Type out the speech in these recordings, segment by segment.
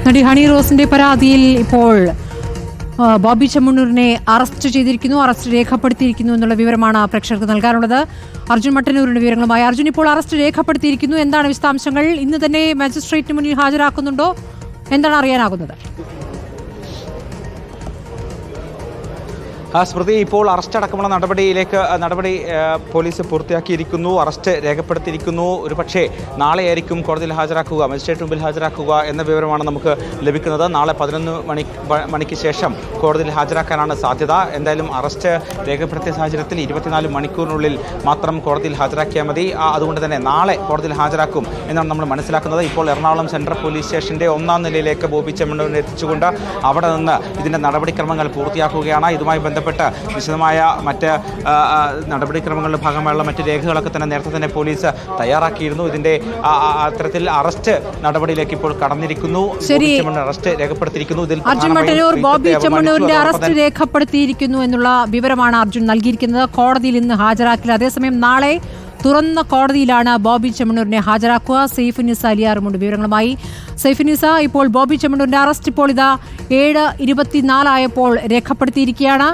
നടി ഹണി റോസിന്റെ പരാതിയിൽ ഇപ്പോൾ ബോബി ചെമ്മണ്ണൂരിനെ അറസ്റ്റ് ചെയ്തിരിക്കുന്നു, അറസ്റ്റ് രേഖപ്പെടുത്തിയിരിക്കുന്നു എന്നുള്ള വിവരമാണ് പ്രേക്ഷകർക്ക് നൽകാനുള്ളത്. അർജുൻ മട്ടന്നൂരിന്റെ വിവരങ്ങളുമായി. അർജുൻ, ഇപ്പോൾ അറസ്റ്റ് രേഖപ്പെടുത്തിയിരിക്കുന്നു, എന്താണ് വിശദാംശങ്ങൾ? ഇന്ന് തന്നെ മജിസ്ട്രേറ്റിന് മുന്നിൽ ഹാജരാക്കുന്നുണ്ടോ? എന്താണ് അറിയാനാകുന്നത്? സ്മൃതി, ഇപ്പോൾ അറസ്റ്റ് അടക്കമുള്ള നടപടി പോലീസ് പൂർത്തിയാക്കിയിരിക്കുന്നു, അറസ്റ്റ് രേഖപ്പെടുത്തിയിരിക്കുന്നു. ഒരുപക്ഷെ നാളെയായിരിക്കും കോടതിയിൽ ഹാജരാക്കുക, മജിസ്ട്രേറ്റ് മുമ്പിൽ ഹാജരാക്കുക എന്ന വിവരമാണ് നമുക്ക് ലഭിക്കുന്നത്. നാളെ 11 മണിക്ക് ശേഷം കോടതിയിൽ ഹാജരാക്കാനാണ് സാധ്യത. എന്തായാലും അറസ്റ്റ് രേഖപ്പെടുത്തിയ സാഹചര്യത്തിൽ 24 മണിക്കൂറിനുള്ളിൽ മാത്രം കോടതിയിൽ ഹാജരാക്കിയാൽ മതി. അതുകൊണ്ട് തന്നെ നാളെ കോടതിയിൽ ഹാജരാക്കും എന്നാണ് നമ്മൾ മനസ്സിലാക്കുന്നത്. ഇപ്പോൾ എറണാകുളം സെൻട്രൽ പോലീസ് സ്റ്റേഷൻ്റെ 1-ാം നിലയിലേക്ക് ബോബി ചെമ്മണ്ണൂരിനെ എത്തിച്ചുകൊണ്ട് അവിടെ നിന്ന് ഇതിൻ്റെ നടപടിക്രമങ്ങൾ പൂർത്തിയാക്കുകയാണ്. ഇതുമായി ബന്ധപ്പെട്ട് വിശദമായ മറ്റ് നടപടിക്രമങ്ങളുടെ ഭാഗമായുള്ള മറ്റ് രേഖകളൊക്കെ തന്നെ നേരത്തെ തന്നെ പോലീസ് തയ്യാറാക്കിയിരുന്നു. ഇതിന്റെ അത്തരത്തിൽ അറസ്റ്റ് നടപടിയിലേക്ക് ഇപ്പോൾ കടന്നിരിക്കുന്നു. അറസ്റ്റ് രേഖപ്പെടുത്തിയിരിക്കുന്നു. ഇതിൽ ബോബി ചെമ്മണ്ണൂരിന്റെ അറസ്റ്റ് രേഖപ്പെടുത്തിയിരിക്കുന്നു എന്നുള്ള വിവരമാണ് അർജുൻ നൽകിയിരിക്കുന്നത്. കോടതിയിൽ ഇന്ന് ഹാജരാക്കില്ല. അതേസമയം നാളെ തുറന്ന കോടതിയിലാണ് ബോബി ചെമ്മണ്ണൂരിനെ ഹാജരാക്കുക. സൈഫുന്നിസ അലിയാറുമുണ്ട് വിവരങ്ങളുമായി. സൈഫുന്നിസ, ഇപ്പോൾ ബോബി ചെമ്മണ്ണൂരിന്റെ അറസ്റ്റ് ഇപ്പോൾ ഇതാ 7:24 ആയപ്പോൾ രേഖപ്പെടുത്തിയിരിക്കുകയാണ്.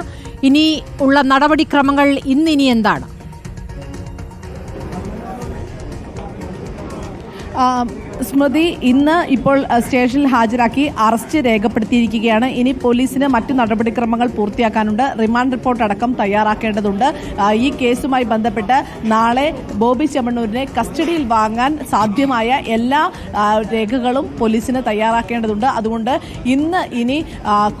ഇനി ഉള്ള നടപടിക്രമങ്ങൾ ഇനി എന്താണ്? സ്മൃതി, ഇന്ന് ഇപ്പോൾ സ്റ്റേഷനിൽ ഹാജരാക്കി അറസ്റ്റ് രേഖപ്പെടുത്തിയിരിക്കുകയാണ്. ഇനി പോലീസിന് മറ്റു നടപടിക്രമങ്ങൾ പൂർത്തിയാക്കാനുണ്ട്. റിമാൻഡ് റിപ്പോർട്ട് അടക്കം തയ്യാറാക്കേണ്ടതുണ്ട്. ഈ കേസുമായി ബന്ധപ്പെട്ട് നാളെ ബോബി ചെമ്മണ്ണൂരിനെ കസ്റ്റഡിയിൽ വാങ്ങാൻ സാധ്യമായ എല്ലാ രേഖകളും പോലീസിന് തയ്യാറാക്കേണ്ടതുണ്ട്. അതുകൊണ്ട് ഇനി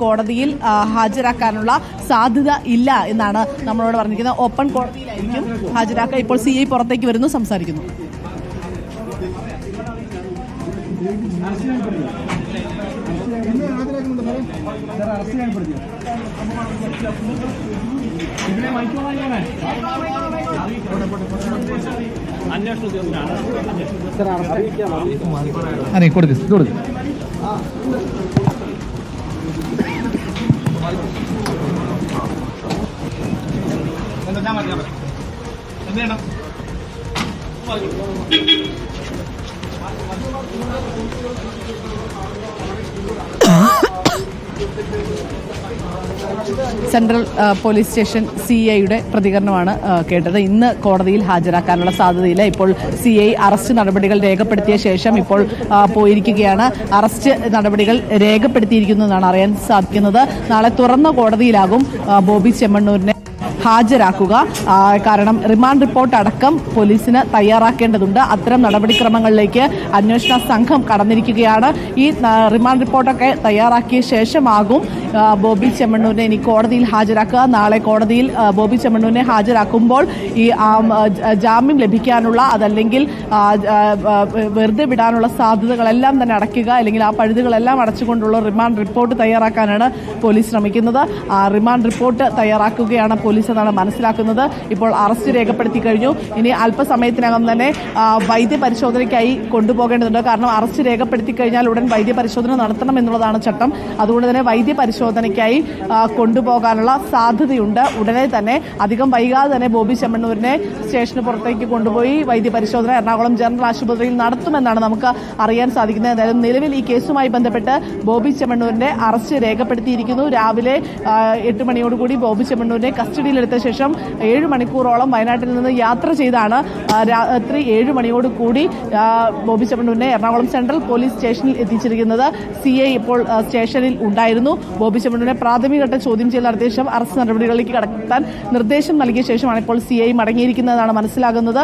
കോടതിയിൽ ഹാജരാക്കാനുള്ള സാധ്യത ഇല്ല എന്നാണ് നമ്മളോട് പറഞ്ഞിരിക്കുന്നത്. ഓപ്പൺ കോടതിയിലായിരിക്കും ഹാജരാക്കുക. ഇപ്പോൾ CI പുറത്തേക്ക് വരുന്നു, സംസാരിക്കുന്നു. സെൻട്രൽ പോലീസ് സ്റ്റേഷൻ CIയുടെ പ്രതികരണമാണ് കേട്ടത്. ഇന്ന് കോടതിയിൽ ഹാജരാക്കാനുള്ള സാധ്യതയില്ല. ഇപ്പോൾ CI അറസ്റ്റ് നടപടികൾ രേഖപ്പെടുത്തിയ ശേഷം ഇപ്പോൾ പോയിരിക്കുകയാണ്. അറസ്റ്റ് നടപടികൾ രേഖപ്പെടുത്തിയിരിക്കുന്നു എന്നാണ് അറിയാൻ സാധിക്കുന്നത്. നാളെ തുറന്ന കോടതിയിലാകും ബോബി ചെമ്മണ്ണൂരിനെ ഹാജരാക്കുക. കാരണം റിമാൻഡ് റിപ്പോർട്ട് അടക്കം പോലീസിന് തയ്യാറാക്കേണ്ടതുണ്ട്. അത്തരം നടപടിക്രമങ്ങളിലേക്ക് അന്വേഷണ സംഘം കടന്നിരിക്കുകയാണ്. ഈ റിമാൻഡ് റിപ്പോർട്ടൊക്കെ തയ്യാറാക്കിയ ശേഷമാകും ബോബി ചെമ്മണ്ണൂരിനെ ഇനി കോടതിയിൽ ഹാജരാക്കുക. നാളെ കോടതിയിൽ ബോബി ചെമ്മണ്ണൂരിനെ ഹാജരാക്കുമ്പോൾ ഈ ജാമ്യം ലഭിക്കാനുള്ള അതല്ലെങ്കിൽ വെറുതെ വിടാനുള്ള സാധ്യതകളെല്ലാം തന്നെ അടയ്ക്കുക, അല്ലെങ്കിൽ ആ പഴുതുകളെല്ലാം അടച്ചുകൊണ്ടുള്ള റിമാൻഡ് റിപ്പോർട്ട് തയ്യാറാക്കാനാണ് പോലീസ് ശ്രമിക്കുന്നത്. റിമാൻഡ് റിപ്പോർട്ട് തയ്യാറാക്കുകയാണ് പോലീസ് എന്നാണ് മനസ്സിലാക്കുന്നത്. ഇപ്പോൾ അറസ്റ്റ് രേഖപ്പെടുത്തി കഴിഞ്ഞു. ഇനി അല്പസമയത്തിനകം തന്നെ വൈദ്യപരിശോധനയ്ക്കായി കൊണ്ടുപോകേണ്ടതുണ്ട്. കാരണം അറസ്റ്റ് രേഖപ്പെടുത്തി കഴിഞ്ഞാൽ ഉടൻ വൈദ്യപരിശോധന നടത്തണം എന്നുള്ളതാണ് ചട്ടം. അതുകൊണ്ട് തന്നെ വൈദ്യപരിശോധനയ്ക്കായി കൊണ്ടുപോകാനുള്ള സാധ്യതയുണ്ട്. ഉടനെ തന്നെ അധികം വൈകാതെ തന്നെ ബോബി ചെമ്മണ്ണൂരിനെ സ്റ്റേഷന് പുറത്തേക്ക് കൊണ്ടുപോയി വൈദ്യപരിശോധന എറണാകുളം ജനറൽ ആശുപത്രിയിൽ നടത്തുമെന്നാണ് നമുക്ക് അറിയാൻ സാധിക്കുന്നത്. എന്തായാലും നിലവിൽ ഈ കേസുമായി ബന്ധപ്പെട്ട് ബോബി ചെമ്മണ്ണൂരിന്റെ അറസ്റ്റ് രേഖപ്പെടുത്തിയിരിക്കുന്നു. രാവിലെ 8 മണിയോടുകൂടി ബോബി ചെമ്മണ്ണൂരിനെ കസ്റ്റഡിയിലെടുത്ത ശേഷം 7 മണിക്കൂറോളം വയനാട്ടിൽ നിന്ന് യാത്ര ചെയ്താണ് രാത്രി 7 മണിയോടുകൂടി ബോബി ചെമ്മണ്ണൂരിനെ എറണാകുളം സെൻട്രൽ പോലീസ് സ്റ്റേഷനിൽ എത്തിച്ചിരിക്കുന്നത്. CI ഇപ്പോൾ സ്റ്റേഷനിൽ ഉണ്ടായിരുന്നു. ബോബി ചെമ്മണ്ണൂരിനെ പ്രാഥമികഘട്ട ചോദ്യം ചെയ്യൽ നടത്തിയ ശേഷം അറസ്റ്റ് നടപടികളിലേക്ക് കടക്കാൻ നിർദ്ദേശം നൽകിയ ശേഷമാണ് ഇപ്പോൾ CI മടങ്ങിയിരിക്കുന്നതാണ് മനസ്സിലാകുന്നത്.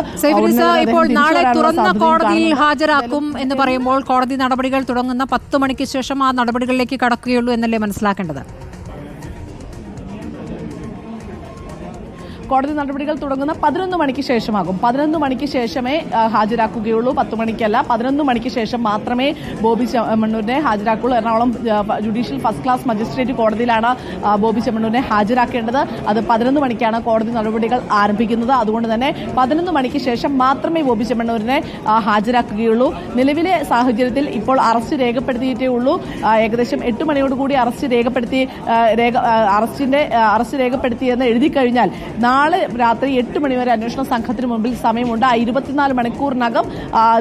ഇപ്പോൾ നാളെ തുറന്ന കോടതിയിൽ ഹാജരാക്കും എന്ന് പറയുമ്പോൾ കോടതി നടപടികൾ തുടങ്ങുന്ന 10 മണിക്ക് ശേഷം ആ നടപടികളിലേക്ക് കടക്കുകയുള്ളൂ എന്നല്ലേ മനസ്സിലാക്കേണ്ടത്? കോടതി നടപടികൾ തുടങ്ങുന്ന 11 മണിക്ക് ശേഷമാകും. 11 മണിക്ക് ശേഷമേ ഹാജരാക്കുകയുള്ളൂ, 10 മണിക്കല്ല. 11 മണിക്ക് ശേഷം മാത്രമേ ബോബി ചെമ്മണ്ണൂരിനെ ഹാജരാക്കുള്ളൂ. Ernakulam judicial first class magistrate കോടതിയിലാണ് ബോബി ചെമ്മണ്ണൂരിനെ ഹാജരാക്കേണ്ടത്. അത് 11 മണിക്കാണ് കോടതി നടപടികൾ ആരംഭിക്കുന്നത്. അതുകൊണ്ട് തന്നെ 11 മണിക്ക് ശേഷം മാത്രമേ ബോബി ചെമ്മണ്ണൂരിനെ ഹാജരാക്കുകയുള്ളൂ. നിലവിലെ സാഹചര്യത്തിൽ ഇപ്പോൾ അറസ്റ്റ് രേഖപ്പെടുത്തിയിട്ടേ ഉള്ളൂ. ഏകദേശം 8 മണിയോടുകൂടി അറസ്റ്റ് രേഖപ്പെടുത്തിയെന്ന് എഴുതി കഴിഞ്ഞാൽ നാളെ രാത്രി 8 മണിവരെ അന്വേഷണ സംഘത്തിന് മുമ്പിൽ സമയമുണ്ട്. 24 മണിക്കൂറിനകം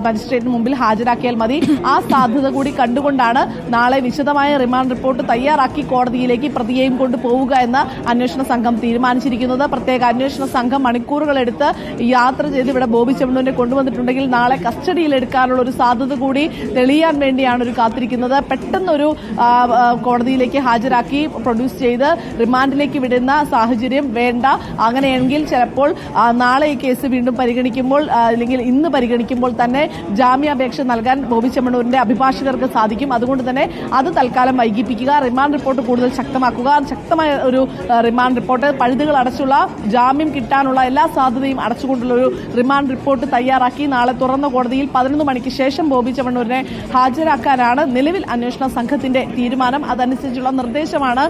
മജിസ്ട്രേറ്റിന് മുമ്പിൽ ഹാജരാക്കിയാൽ മതി. ആ സാധ്യത കൂടി കണ്ടുകൊണ്ടാണ് നാളെ വിശദമായ റിമാൻഡ് റിപ്പോർട്ട് തയ്യാറാക്കി കോടതിയിലേക്ക് പ്രതിയെയും കൊണ്ട് പോവുക എന്ന് അന്വേഷണ സംഘം തീരുമാനിച്ചിരിക്കുന്നത്. പ്രത്യേക അന്വേഷണ സംഘം മണിക്കൂറുകളെടുത്ത് യാത്ര ചെയ്ത് ഇവിടെ ബോബി ചെമ്മണ്ണൂരിനെ കൊണ്ടുവന്നിട്ടുണ്ടെങ്കിൽ നാളെ കസ്റ്റഡിയിൽ എടുക്കാനുള്ള ഒരു സാധ്യത കൂടി തെളിയാൻ വേണ്ടിയാണ് ഒരു കാത്തിരിക്കുന്നത്. പെട്ടെന്നൊരു കോടതിയിലേക്ക് ഹാജരാക്കി പ്രൊഡ്യൂസ് ചെയ്ത് റിമാൻഡിലേക്ക് വിടുന്ന സാഹചര്യം വേണ്ട. അങ്ങനെയെങ്കിൽ ചിലപ്പോൾ നാളെ ഈ കേസ് വീണ്ടും പരിഗണിക്കുമ്പോൾ അല്ലെങ്കിൽ ഇന്ന് പരിഗണിക്കുമ്പോൾ തന്നെ ജാമ്യാപേക്ഷ നൽകാൻ ബോബി ചെമ്മണ്ണൂരിന്റെ അഭിഭാഷകർക്ക് സാധിക്കും. അതുകൊണ്ട് തന്നെ അത് തൽക്കാലം വൈകിപ്പിക്കുക, റിമാൻഡ് റിപ്പോർട്ട് കൂടുതൽ ശക്തമാക്കുക. ശക്തമായ ഒരു റിമാൻഡ് റിപ്പോർട്ട്, പഴുതുകൾ അടച്ചുള്ള ജാമ്യം കിട്ടാനുള്ള എല്ലാ സാധ്യതയും അടച്ചുകൊണ്ടുള്ള ഒരു റിമാൻഡ് റിപ്പോർട്ട് തയ്യാറാക്കി നാളെ തുറന്ന കോടതിയിൽ 11 മണിക്ക് ശേഷം ബോബി ചെമ്മണ്ണൂരിനെ ഹാജരാക്കാനാണ് നിലവിൽ അന്വേഷണ സംഘത്തിന്റെ തീരുമാനം. അതനുസരിച്ചുള്ള നിർദ്ദേശമാണ്